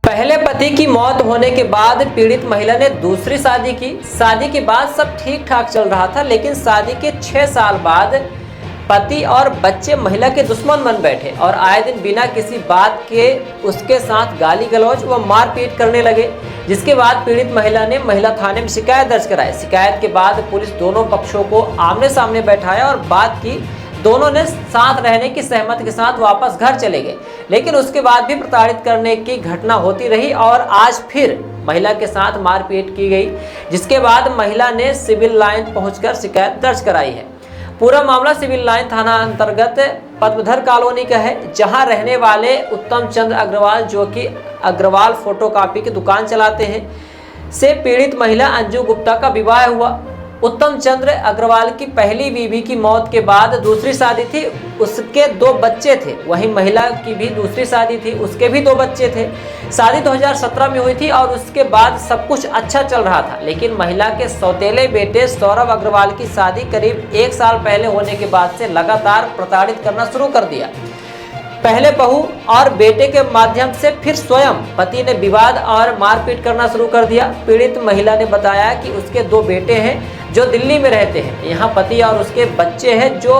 पहले पति की मौत होने के बाद पीड़ित महिला ने दूसरी शादी की। शादी के बाद सब ठीक ठाक चल रहा था, लेकिन शादी के 6 साल बाद पति और बच्चे महिला के दुश्मन बन बैठे और आए दिन बिना किसी बात के उसके साथ गाली गलौज व मारपीट करने लगे। जिसके बाद पीड़ित महिला ने महिला थाने में शिकायत दर्ज कराई। शिकायत के बाद पुलिस दोनों पक्षों को आमने सामने बैठाया और बात की। दोनों ने साथ रहने की सहमति के साथ वापस घर चले गए, लेकिन उसके बाद भी प्रताड़ित करने की घटना होती रही और आज फिर महिला के साथ मारपीट की गई। जिसके बाद महिला ने सिविल लाइन पहुंचकर शिकायत दर्ज कराई है। पूरा मामला सिविल लाइन थाना अंतर्गत पद्मधर कॉलोनी का है, जहां रहने वाले उत्तम चंद्र अग्रवाल, जो कि अग्रवाल फोटोकॉपी की दुकान चलाते हैं, से पीड़ित महिला अंजू गुप्ता का विवाह हुआ। उत्तम चंद्र अग्रवाल की पहली बीवी की मौत के बाद दूसरी शादी थी, उसके 2 बच्चे थे। वहीं महिला की भी दूसरी शादी थी, उसके भी 2 बच्चे थे। शादी 2017 में हुई थी और उसके बाद सब कुछ अच्छा चल रहा था, लेकिन महिला के सौतेले बेटे सौरभ अग्रवाल की शादी करीब 1 साल पहले होने के बाद से लगातार प्रताड़ित करना शुरू कर दिया। पहले बहू और बेटे के माध्यम से फिर स्वयं पति ने विवाद और मारपीट करना शुरू कर दिया। पीड़ित महिला ने बताया कि उसके 2 बेटे हैं जो दिल्ली में रहते हैं। यहाँ पति और उसके बच्चे हैं जो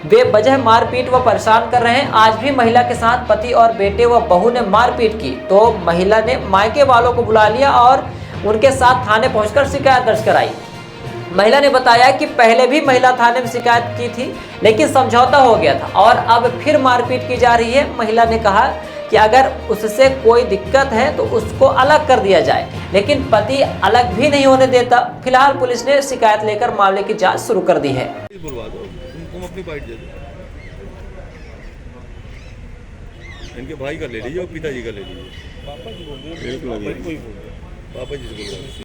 बेवजह मारपीट व परेशान कर रहे हैं। आज भी महिला के साथ पति और बेटे व बहू ने मारपीट की, तो महिला ने मायके वालों को बुला लिया और उनके साथ थाने पहुंचकर शिकायत दर्ज कराई। महिला ने बताया कि पहले भी महिला थाने में शिकायत की थी, लेकिन समझौता हो गया था और अब फिर मारपीट की जा रही है। महिला ने कहा कि अगर उससे कोई दिक्कत है तो उसको अलग कर दिया जाए, लेकिन पति अलग भी नहीं होने देता। फिलहाल पुलिस ने शिकायत लेकर मामले की जांच शुरू कर दी है। तुम अपनी बाइट दे दो, इनके भाई का ले लीजिए और पिताजी का ले लीजिए। पापा जी बोल रहे हैं।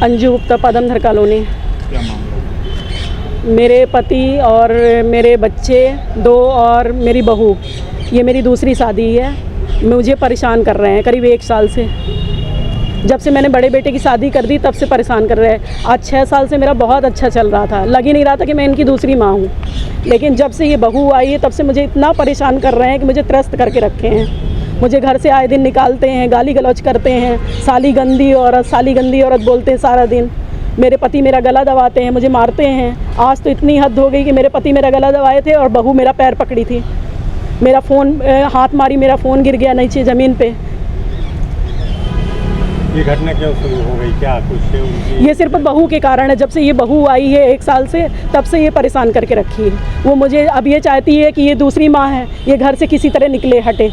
अंजू गुप्ता, पद्मधर कॉलोनी। क्या मामला? मेरे पति और मेरे बच्चे 2 और मेरी बहू, ये मेरी दूसरी शादी है। मुझे परेशान कर रहे हैं करीब 1 साल से। जब से मैंने बड़े बेटे की शादी कर दी तब से परेशान कर रहे हैं। आज 6 साल से मेरा बहुत अच्छा चल रहा था, लग ही नहीं रहा था कि मैं इनकी दूसरी माँ हूँ। लेकिन जब से ये बहू आई है तब से मुझे इतना परेशान कर रहे हैं कि मुझे त्रस्त करके रखे हैं। मुझे घर से आए दिन निकालते हैं, गाली गलौज करते हैं, साली गंदी औरत बोलते हैं सारा दिन। मेरे पति मेरा गला दबाते हैं, मुझे मारते हैं। आज तो इतनी हद हो गई कि मेरे पति मेरा गला दबाए थे और बहू मेरा पैर पकड़ी थी। मेरा फ़ोन हाथ मारी, मेरा फ़ोन गिर गया नीचे ज़मीन पे। ये घटना क्यों शुरू हो गई? क्या कुछ ये सिर्फ बहू के कारण है। जब से ये बहू आई है 1 साल से, तब से ये परेशान करके रखी है। वो मुझे अब ये चाहती है कि ये दूसरी माँ है, ये घर से किसी तरह निकले हटे।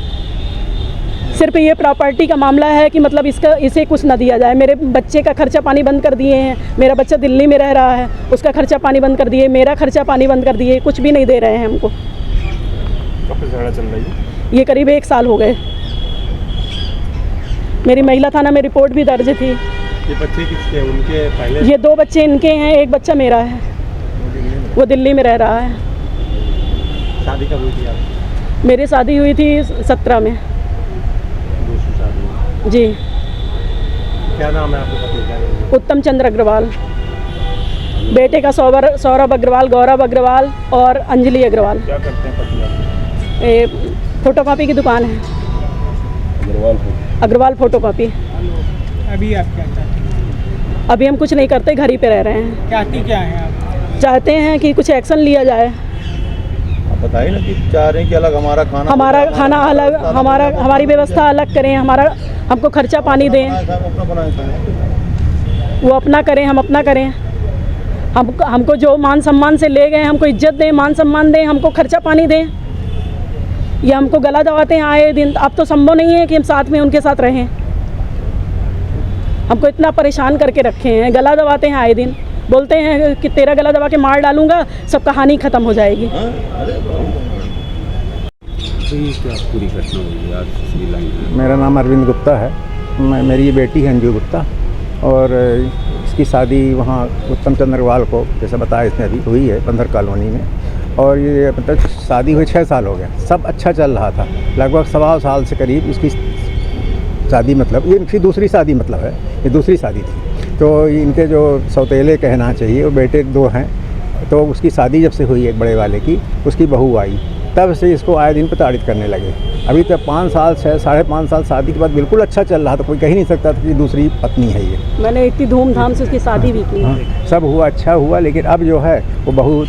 सिर्फ ये प्रॉपर्टी का मामला है कि मतलब इसे कुछ न दिया जाए। मेरे बच्चे का खर्चा पानी बंद कर दिए हैं। मेरा बच्चा दिल्ली में रह रहा है, उसका खर्चा पानी बंद कर दिए, मेरा खर्चा पानी बंद कर दिए, कुछ भी नहीं दे रहे हैं हमको। कब से झगड़ा चल रही है? ये करीब 1 साल हो गए। मेरी महिला थाना में रिपोर्ट भी दर्ज थी। ये बच्चे किसके? उनके पहले? ये 2 बच्चे इनके हैं, 1 बच्चा मेरा है। वो दिल्ली में रह रहा है। शादी कब हुई थी आपकी? मेरी शादी हुई थी 17 में। दूसरी शादी जी। क्या नाम है आपके पति का? उत्तम चंद्र अग्रवाल। बेटे का सौरभ अग्रवाल, गौरव अग्रवाल और अंजलि अग्रवाल। क्या करते हैं पति आपके? फोटोकॉपी की दुकान है, अग्रवाल फोटोकॉपी। अभी आप क्या चाहते हैं? अभी हम कुछ नहीं करते, घर ही पे रह रहे हैं। चाहती क्या है आप? चाहते हैं कि कुछ एक्शन लिया जाए। आप बताइए ना कि चाह रहे हैं कि अलग हमारा खाना अलग, हमारी व्यवस्था अलग करें, हमको खर्चा पानी दें। वो अपना करें, हम अपना करें। हमको जो मान सम्मान से ले गए, हमको इज्जत दें, मान सम्मान दें, हमको खर्चा पानी दें। ये हमको गला दबाते हैं आए दिन। अब तो संभव नहीं है कि हम साथ में उनके साथ रहें। हमको इतना परेशान करके रखे हैं, गला दबाते हैं आए दिन। बोलते हैं कि तेरा गला दबा के मार डालूंगा, सब कहानी ख़त्म हो जाएगी। तो ये क्या पूरी घटना हुई आज सिविल लाइन में? मेरा नाम अरविंद गुप्ता है। मेरी बेटी है अंजू गुप्ता और इसकी शादी वहाँ उत्तम चंद्र अग्रवाल को, जैसे बताया इसने अभी, हुई है पद्मधर कॉलोनी में। और ये मतलब शादी हुई 6 साल हो गया, सब अच्छा चल रहा था। लगभग 1.25 साल से करीब इसकी शादी, मतलब ये इनकी दूसरी शादी मतलब है, ये दूसरी शादी थी। तो इनके जो सौतेले कहना चाहिए, वो बेटे 2 हैं। तो उसकी शादी जब से हुई एक बड़े वाले की, उसकी बहू आई तब से इसको आए दिन प्रताड़ित करने लगे। अभी तक 5 साल 5.5 साल शादी के बाद बिल्कुल अच्छा चल रहा था, कोई कह नहीं सकता था कि दूसरी पत्नी है ये। मैंने इतनी धूमधाम से उसकी शादी भी की। हाँ, सब हुआ, अच्छा हुआ, लेकिन अब जो है वो बहुत,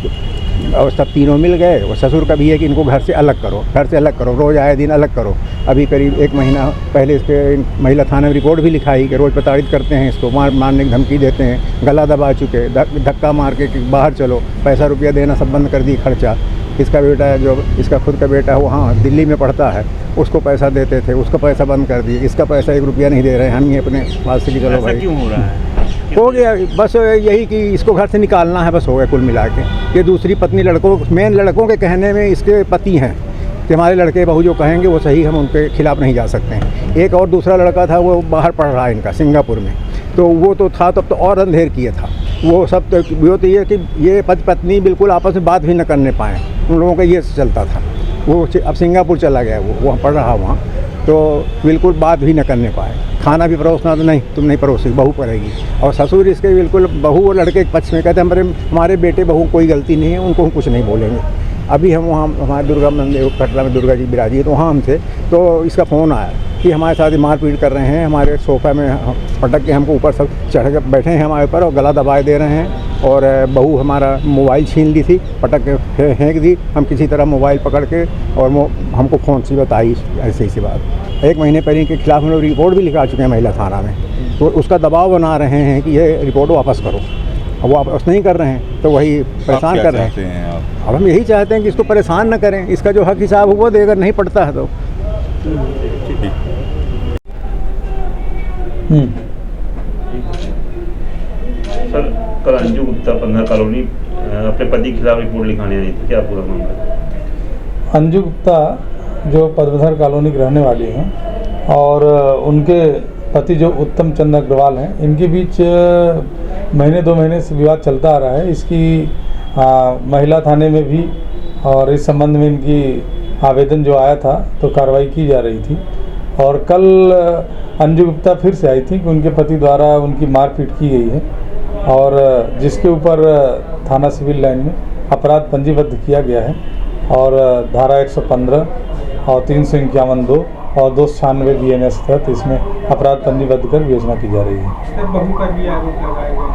और सब तीनों मिल गए। और ससुर का भी है कि इनको घर से अलग करो, रोज़ आए दिन अलग करो। अभी करीब 1 महीना पहले इसके महिला थाने में रिपोर्ट भी लिखाई कि रोज़ प्रताड़ित करते हैं इसको, मारने की धमकी देते हैं, गला दबा चुके, धक्का मार के कि बाहर चलो, पैसा रुपया देना सब बंद कर दी खर्चा। इसका बेटा है, जो इसका खुद का बेटा है, वो हाँ दिल्ली में पढ़ता है, उसको पैसा देते थे, उसका पैसा बंद कर दिए, इसका पैसा 1 रुपया नहीं दे रहे हैं। हम ही अपने पास से कि चलो भाई क्यों हो रहा है? हो गया, बस यही कि इसको घर से निकालना है, बस हो गया कुल मिला के। ये दूसरी पत्नी मेन लड़कों के कहने में इसके पति हैं कि हमारे लड़के बहू जो कहेंगे वो सही, हम उनके खिलाफ़ नहीं जा सकते हैं। एक और दूसरा लड़का था, वो बाहर पढ़ रहा है इनका सिंगापुर में, तो वो तो था तब तो और अंधेर किया था। वो सब तो वो तो ये कि ये पति पत्नी बिल्कुल आपस में बात भी न करने पाएँ, उन लोगों का ये चलता था। वो अब सिंगापुर चला गया, वो वहाँ पढ़ रहा वहाँ, तो बिल्कुल बात भी न करने पाए। खाना भी परोसना तो नहीं, तुम नहीं परोसी, बहू करेगी। और ससुर इसके बिल्कुल बहू और लड़के के पक्ष में कहते हैं हमारे बेटे बहू कोई गलती नहीं है, उनको हम कुछ नहीं बोलेंगे। अभी हम वहाँ हमारे दुर्गा मंदिर कटरा में दुर्गा जी विराजी है, तो वहाँ हमसे तो इसका फ़ोन आया कि हमारे साथ मारपीट कर रहे हैं, हमारे सोफ़ा में पटक के हमको ऊपर सब चढ़ के बैठे हैं हमारे ऊपर और गला दबाए दे रहे हैं। और बहू हमारा मोबाइल छीन ली थी, पटक के फेंक दी। हम किसी तरह मोबाइल पकड़ के और हमको फ़ोन से बताई ऐसी सी बात। 1 महीने पहले इनके खिलाफ़ हम लोग रिपोर्ट भी लिखा चुके हैं महिला थाना में, तो उसका दबाव बना रहे हैं कि ये रिपोर्ट वापस करो। अब वो वापस नहीं कर रहे हैं तो वही परेशान कर रहे हैं। अब हम यही चाहते हैं कि इसको परेशान न करें, इसका जो हक हिसाब वो दे, अगर नहीं पड़ता है तो। सर, कल अंजू गुप्ता 15 कॉलोनी अपने पति के खिलाफ रिपोर्ट लिखाने आई थी, क्या पूरा मामला? अंजू गुप्ता जो पद्मधर कॉलोनी की रहने वाली हैं और उनके पति जो उत्तम चंद अग्रवाल हैं, इनके बीच महीने 2 महीने से विवाद चलता आ रहा है। इसकी महिला थाने में भी और इस संबंध में इनकी आवेदन जो आया था तो कार्रवाई की जा रही थी। और कल अंजू गुप्ता फिर से आई थी कि उनके पति द्वारा उनकी मारपीट की गई है और जिसके ऊपर थाना सिविल लाइन में अपराध पंजीबद्ध किया गया है और धारा 115 और 351(2) और 296 BNS तहत इसमें अपराध पंजीबद्ध कर विवेचना की जा रही है। सर, बहू का भी आरोप लगाया गया।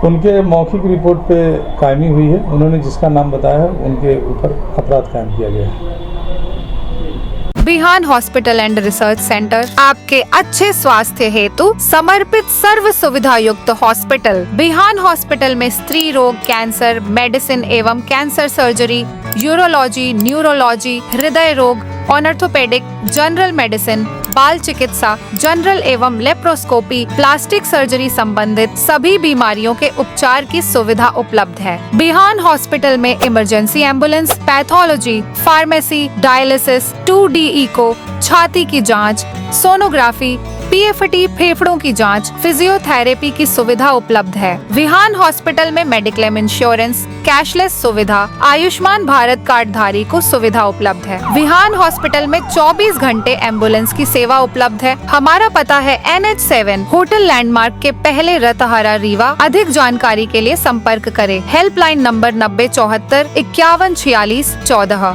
उनके मौखिक रिपोर्ट पे कायमी हुई है, उन्होंने जिसका नाम बताया है उनके ऊपर अपराध कायम किया गया है। Bihan hospital and research centre आपके अच्छे स्वास्थ्य हेतु समर्पित सर्व सुविधा युक्त हॉस्पिटल। बिहान हॉस्पिटल में स्त्री रोग, कैंसर, मेडिसिन एवं कैंसर सर्जरी, यूरोलॉजी, न्यूरोलॉजी, हृदय रोग, ऑर्थोपेडिक, जनरल मेडिसिन, बाल चिकित्सा, जनरल एवं लेप्रोस्कोपी, प्लास्टिक सर्जरी संबंधित सभी बीमारियों के उपचार की सुविधा उपलब्ध है। बिहान हॉस्पिटल में emergency ambulance, pathology, pharmacy, dialysis, 2D echo, छाती की जांच, सोनोग्राफी, PFT फेफड़ों की जांच, फिजियोथेरेपी की सुविधा उपलब्ध है। विहान हॉस्पिटल में मेडिक्लेम इंश्योरेंस, कैशलेस सुविधा, आयुष्मान भारत कार्ड धारी को सुविधा उपलब्ध है। विहान हॉस्पिटल में 24 घंटे एम्बुलेंस की सेवा उपलब्ध है। हमारा पता है NH7 होटल लैंडमार्क के पहले रतहरा रीवा। अधिक जानकारी के लिए संपर्क करें। Helpline number 9074 5146 14।